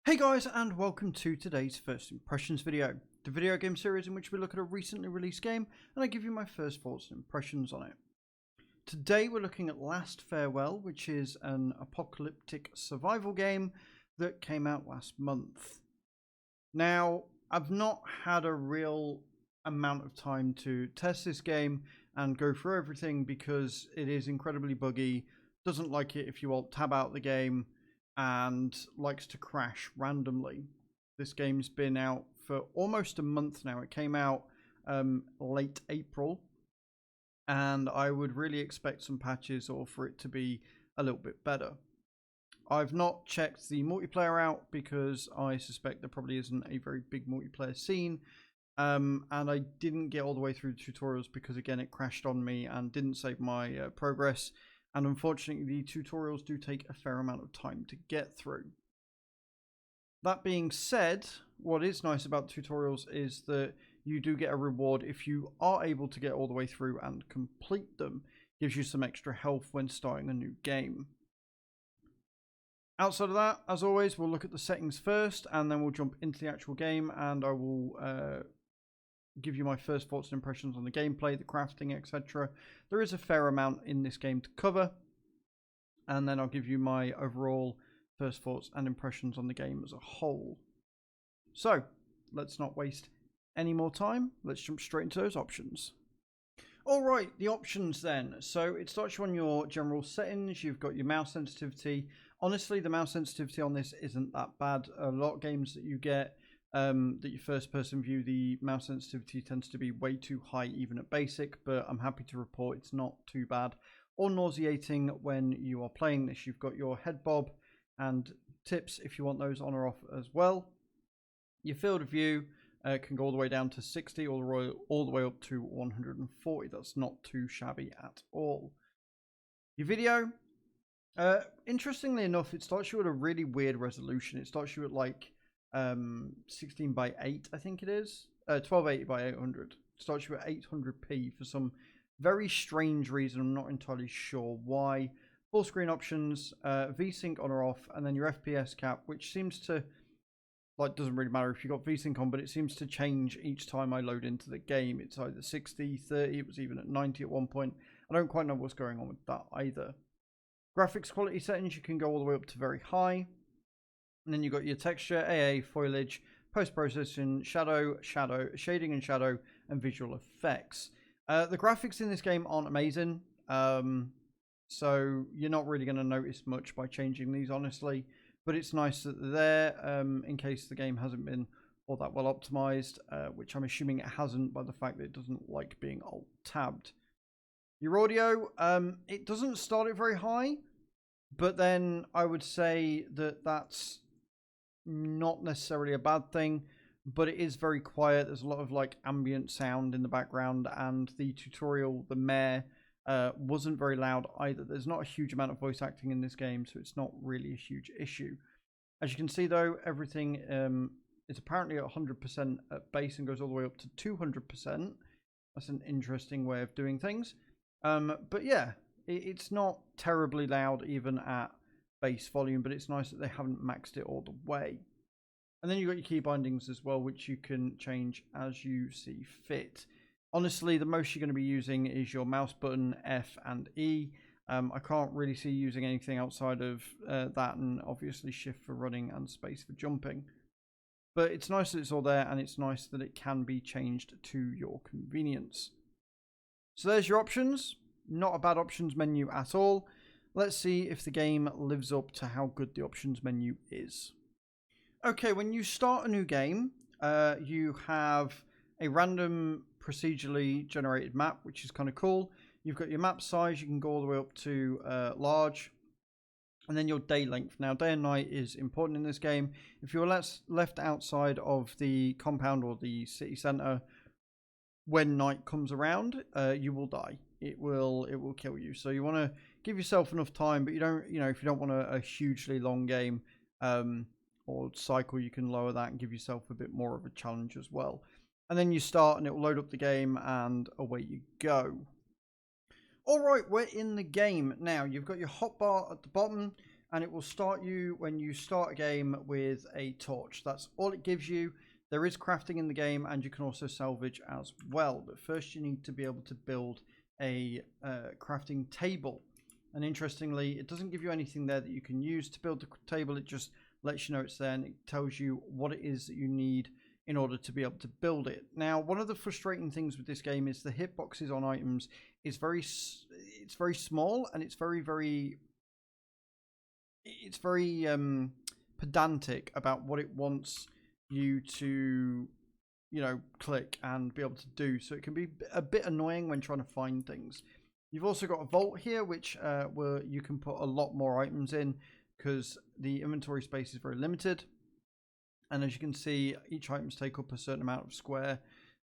Hey guys, and welcome to today's First Impressions video, the video game series in which we look at a recently released game and I give you my first thoughts and impressions on it. Today we're looking at Last Farewell, which is an apocalyptic survival game that came out last month. Now, I've not had a real amount of time to test this game and go through everything because it is incredibly buggy, doesn't like it if you alt-tab out the game, and likes to crash randomly. This game's been out for almost a month now. It came out late April, and I would really expect some patches or for it to be a little bit better. I've not checked the multiplayer out because I suspect there probably isn't a very big multiplayer scene, and I didn't get all the way through the tutorials because again it crashed on me and didn't save my progress. And unfortunately, the tutorials do take a fair amount of time to get through. That being said, what is nice about tutorials is that you do get a reward if you are able to get all the way through and complete them. Gives you some extra health when starting a new game. Outside of that, as always, we'll look at the settings first, and then we'll jump into the actual game, and I will give you my first thoughts and impressions on the gameplay, the crafting, etc. There is a fair amount in this game to cover, and then I'll give you my overall first thoughts and impressions on the game as a whole. So, let's not waste any more time. Let's jump straight into those options. Alright, the options then. So, it starts you on your general settings. You've got your mouse sensitivity. Honestly, the mouse sensitivity on this isn't that bad. A lot of games that you get that your first person view, the mouse sensitivity tends to be way too high even at basic, but I'm happy to report it's not too bad or nauseating when you are playing this. You've got your head bob and tips if you want those on or off as well. Your field of view can go all the way down to 60 all the way up to 140. That's not too shabby at all. Your video, interestingly enough, it starts you at a really weird resolution. It starts you at like 16 by 8, I think it is. 1280 by 800. Starts you at 800p for some very strange reason. I'm not entirely sure why. Full screen options, VSync on or off, and then your FPS cap, which seems to, like, doesn't really matter if you got VSync on, but it seems to change each time I load into the game. It's either 60, 30, it was even at 90 at one point. I don't quite know what's going on with that either. Graphics quality settings, you can go all the way up to very high. And then you've got your texture, AA, foliage, post-processing, shading and shadow, and visual effects. The graphics in this game aren't amazing, so you're not really going to notice much by changing these, honestly. But it's nice that they're there in case the game hasn't been all that well optimized, which I'm assuming it hasn't by the fact that it doesn't like being alt-tabbed. Your audio, it doesn't start it very high, but then I would say that that's not necessarily a bad thing, but it is very quiet. There's a lot of like ambient sound in the background, and the tutorial, the mayor, wasn't very loud either. There's not a huge amount of voice acting in this game, so it's not really a huge issue. As you can see though, everything is apparently at 100% at base and goes all the way up to 200%. That's an interesting way of doing things. But yeah, it's not terribly loud even at base volume, but it's nice that they haven't maxed it all the way. And then you've got your key bindings as well, which you can change as you see fit. Honestly, the most you're going to be using is your mouse button, F and E. I can't really see using anything outside of that, and obviously shift for running and space for jumping. But it's nice that it's all there, and it's nice that it can be changed to your convenience. So there's your options. Not a bad options menu at all. Let's see if the game lives up to how good the options menu is. Okay, when you start a new game, you have a random procedurally generated map, which is kind of cool. You've got your map size, you can go all the way up to large, and then your day length. Now, day and night is important in this game. If you're left outside of the compound or the city center when night comes around, you will die. It will kill you. So you want to give yourself enough time, but you don't, if you don't want a hugely long game or cycle, you can lower that and give yourself a bit more of a challenge as well. And then you start and it will load up the game and away you go. All right, we're in the game now. You've got your hotbar at the bottom. and it will start you when you start a game with a torch. That's all it gives you. There is crafting in the game, and you can also salvage as well. But first you need to be able to build a crafting table. And interestingly, it doesn't give you anything there that you can use to build the table. It just lets you know it's there, and it tells you what it is that you need in order to be able to build it. Now, one of the frustrating things with this game is the hitboxes on items is very small, and it's very pedantic about what it wants you to, you know, click and be able to do. So it can be a bit annoying when trying to find things. You've also got a vault here, which where you can put a lot more items in because the inventory space is very limited. And as you can see, each items take up a certain amount of square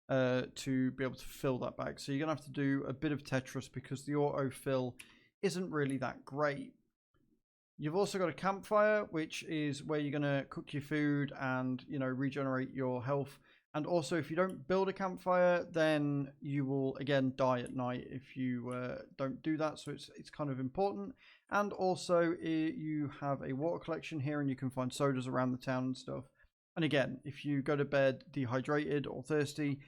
to be able to fill that bag. So you're going to have to do a bit of Tetris because the autofill isn't really that great. You've also got a campfire, which is where you're going to cook your food and, you know, regenerate your health. And also, if you don't build a campfire, then you will, again, die at night if you don't do that. So it's kind of important. And also, you have a water collection here, and you can find sodas around the town and stuff. And again, if you go to bed dehydrated or thirsty,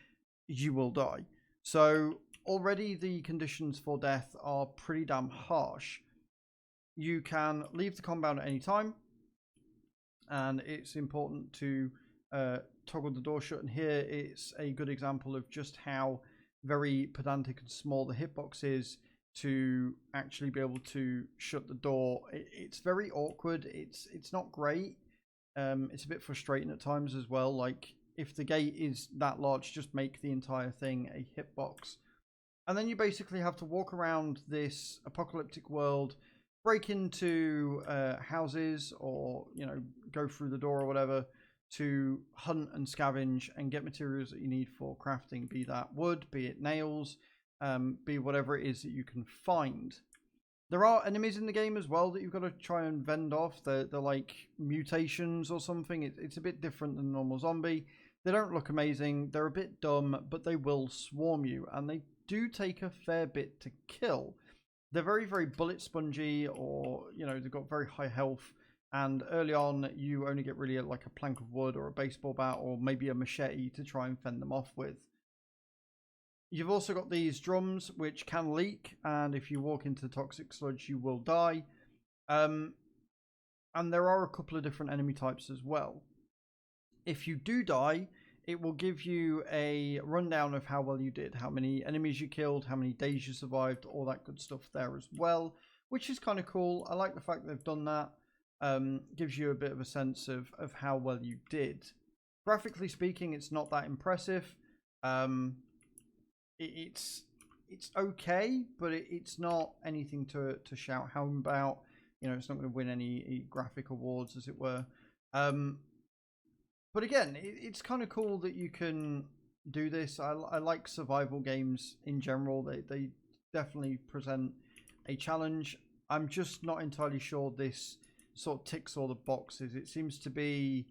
you will die. So already the conditions for death are pretty damn harsh. You can leave the compound at any time, and it's important to toggle the door shut. And here it's a good example of just how very pedantic and small the hitbox is to actually be able to shut the door. It's very awkward. It's not great. It's a bit frustrating at times as well. Like, if the gate is that large, just make the entire thing a hitbox. And then you basically have to walk around this apocalyptic world, break into houses, or, you know, go through the door or whatever to hunt and scavenge and get materials that you need for crafting, be that wood, be it nails, be whatever it is that you can find. There are enemies in the game as well that you've got to try and fend off. They're like mutations or something. It's a bit different than a normal zombie. They don't look amazing. They're a bit dumb, but they will swarm you, and they do take a fair bit to kill. They're very bullet spongy, or, you know, they've got very high health. And early on, you only get really like a plank of wood or a baseball bat or maybe a machete to try and fend them off with. You've also got these drums which can leak, and if you walk into the toxic sludge, you will die. And there are a couple of different enemy types as well. If you do die, it will give you a rundown of how well you did, how many enemies you killed, how many days you survived, all that good stuff there as well, which is kind of cool. I like the fact they've done that. Gives you a bit of a sense of how well you did. Graphically speaking, it's not that impressive. It's okay, but it's not anything to shout home about. You know, it's not going to win any graphic awards, as it were. But again, it's kind of cool that you can do this. I like survival games in general. They definitely present a challenge. I'm just not entirely sure this sort of ticks all the boxes. It seems to be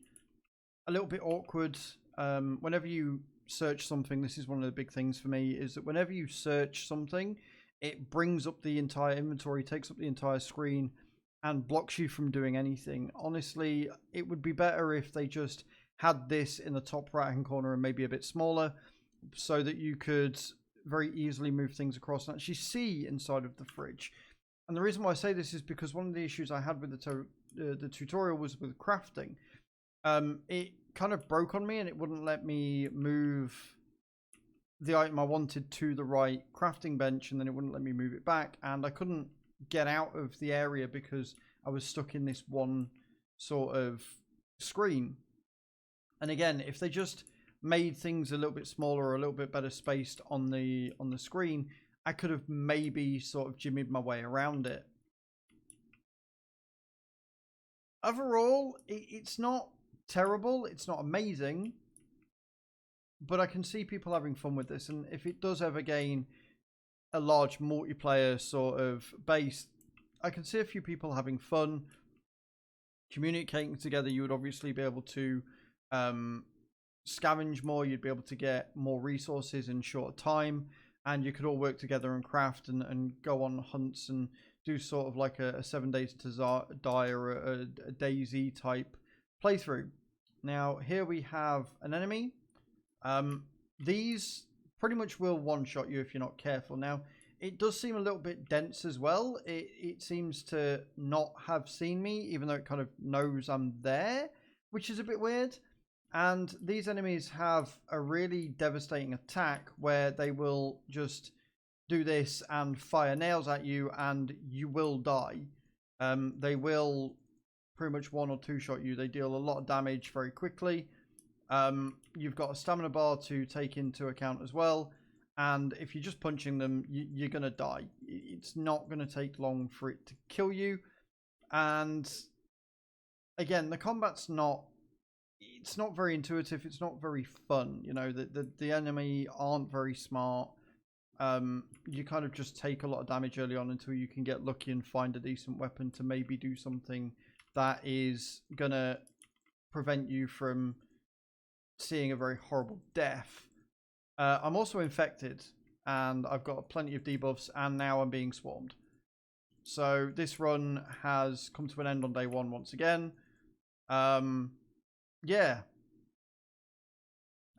a little bit awkward. Whenever you search something, this is one of the big things for me, is that whenever you search something, it brings up the entire inventory, takes up the entire screen, and blocks you from doing anything. Honestly, it would be better if they just had this in the top right hand corner and maybe a bit smaller, so that you could very easily move things across and actually see inside of the fridge. And the reason why I say this is because one of the issues I had with the tutorial was with crafting. It kind of broke on me, and it wouldn't let me move the item I wanted to the right crafting bench, and then it wouldn't let me move it back, and I couldn't get out of the area because I was stuck in this one sort of screen. And again, if they just made things a little bit smaller or a little bit better spaced on the screen, I could have maybe sort of jimmied my way around it. Overall, it's not terrible, it's not amazing, but I can see people having fun with this. And if it does ever gain a large multiplayer sort of base, I can see a few people having fun, communicating together. You would obviously be able to scavenge more, you'd be able to get more resources in shorter time, and you could all work together and craft and go on hunts and do sort of like a 7 Days to Die or a DayZ type playthrough. Now, here we have an enemy. These pretty much will one-shot you if you're not careful. Now, it does seem a little bit dense as well. It seems to not have seen me, even though it kind of knows I'm there, which is a bit weird. And these enemies have a really devastating attack where they will just do this and fire nails at you and you will die. They will pretty much 1 or 2 shot you. They deal a lot of damage very quickly. You've got a stamina bar to take into account as well. And if you're just punching them, you're going to die. It's not going to take long for it to kill you. And again, the combat's it's not very intuitive. It's not very fun. You know, the enemy aren't very smart. You kind of just take a lot of damage early on until you can get lucky and find a decent weapon to maybe do something that is going to prevent you from seeing a very horrible death. I'm also infected, and I've got plenty of debuffs, and now I'm being swarmed. So this run has come to an end on day 1 once again. Yeah.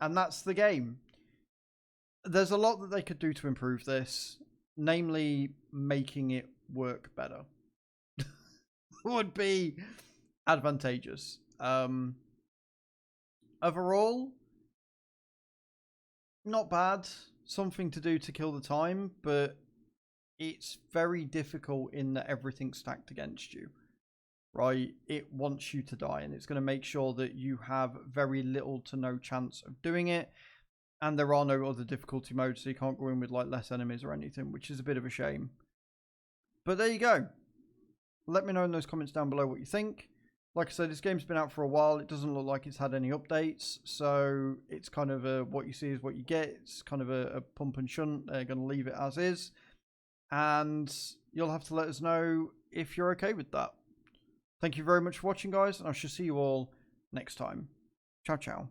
And that's the game. There's a lot that they could do to improve this, namely making it work better. Would be advantageous. Overall, not bad. Something to do to kill the time, but it's very difficult in that everything's stacked against you. Right? It wants you to die, and it's going to make sure that you have very little to no chance of doing it. And there are no other difficulty modes, so you can't go in with like less enemies or anything, which is a bit of a shame. But there you go. Let me know in those comments down below what you think. Like I said, this game's been out for a while. It doesn't look like it's had any updates, so it's kind of a what you see is what you get. It's kind of a pump and shunt. They're going to leave it as is. And you'll have to let us know if you're okay with that. Thank you very much for watching, guys, and I shall see you all next time. Ciao, ciao.